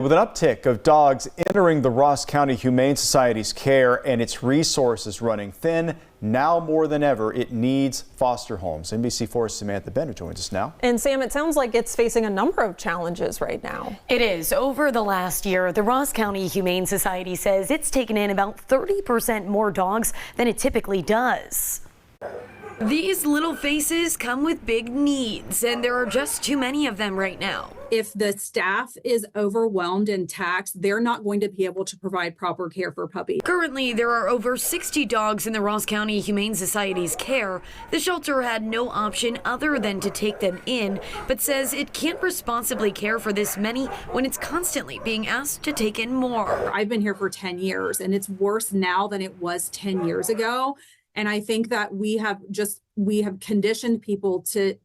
With an uptick of dogs entering the Ross County Humane Society's care and its resources running thin, now more than ever, it needs foster homes. NBC4's Samantha Bennett joins us now. And Sam, it sounds like it's facing a number of challenges right now. It is. Over the last year, the Ross County Humane Society says it's taken in about 30% more dogs than it typically does. These little faces come with big needs, and there are just too many of them right now. If the staff is overwhelmed and taxed, they're not going to be able to provide proper care for puppies. Currently, there are over 60 dogs in the Ross County Humane Society's care. The shelter had no option other than to take them in, but says it can't responsibly care for this many when it's constantly being asked to take in more. I've been here for 10 years, and it's worse now than it was 10 years ago. And I think that we have conditioned people to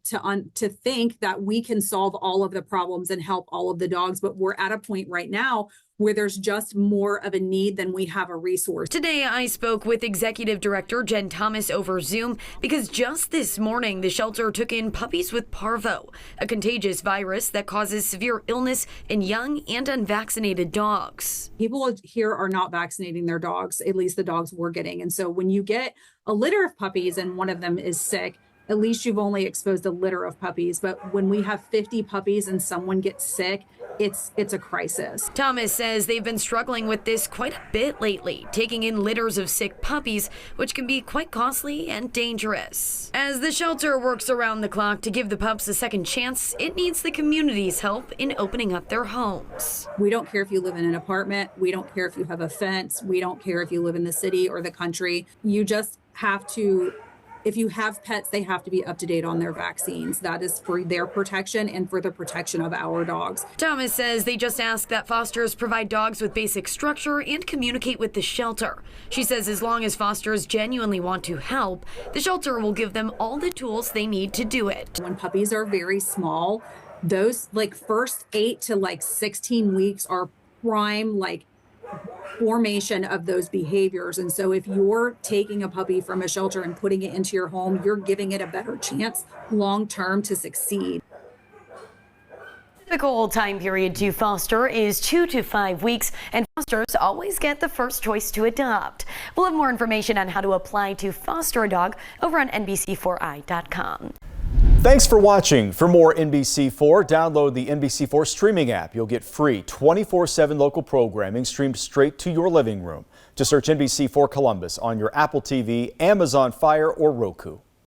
think that we can solve all of the problems and help all of the dogs. But we're at a point right now where there's just more of a need than we have a resource. Today, I spoke with Executive Director Jen Thomas over Zoom because just this morning, the shelter took in puppies with parvo, a contagious virus that causes severe illness in young and unvaccinated dogs. People here are not vaccinating their dogs, at least the dogs we're getting. And so when you get a litter of puppies and one of them is sick, at least you've only exposed a litter of puppies. But when we have 50 puppies and someone gets sick, it's a crisis. Thomas says they've been struggling with this quite a bit lately, taking in litters of sick puppies, which can be quite costly and dangerous. As the shelter works around the clock to give the pups a second chance, it needs the community's help in opening up their homes. We don't care if you live in an apartment. We don't care if you have a fence. We don't care if you live in the city or the country. You just have to, if you have pets, they have to be up to date on their vaccines. That is for their protection and for the protection of our dogs. Thomas says they just ask that fosters provide dogs with basic structure and communicate with the shelter. She says as long as fosters genuinely want to help, the shelter will give them all the tools they need to do it. When puppies are very small, those first 8 to 16 weeks are prime formation of those behaviors. And so if you're taking a puppy from a shelter and putting it into your home, you're giving it a better chance long term to succeed. The typical time period to foster is 2 to 5 weeks, and fosters always get the first choice to adopt. We'll have more information on how to apply to foster a dog over on NBC4i.com. Thanks for watching. For more NBC4, download the NBC4 streaming app. You'll get free 24/7 local programming streamed straight to your living room. Just search NBC4 Columbus on your Apple TV, Amazon Fire, or Roku.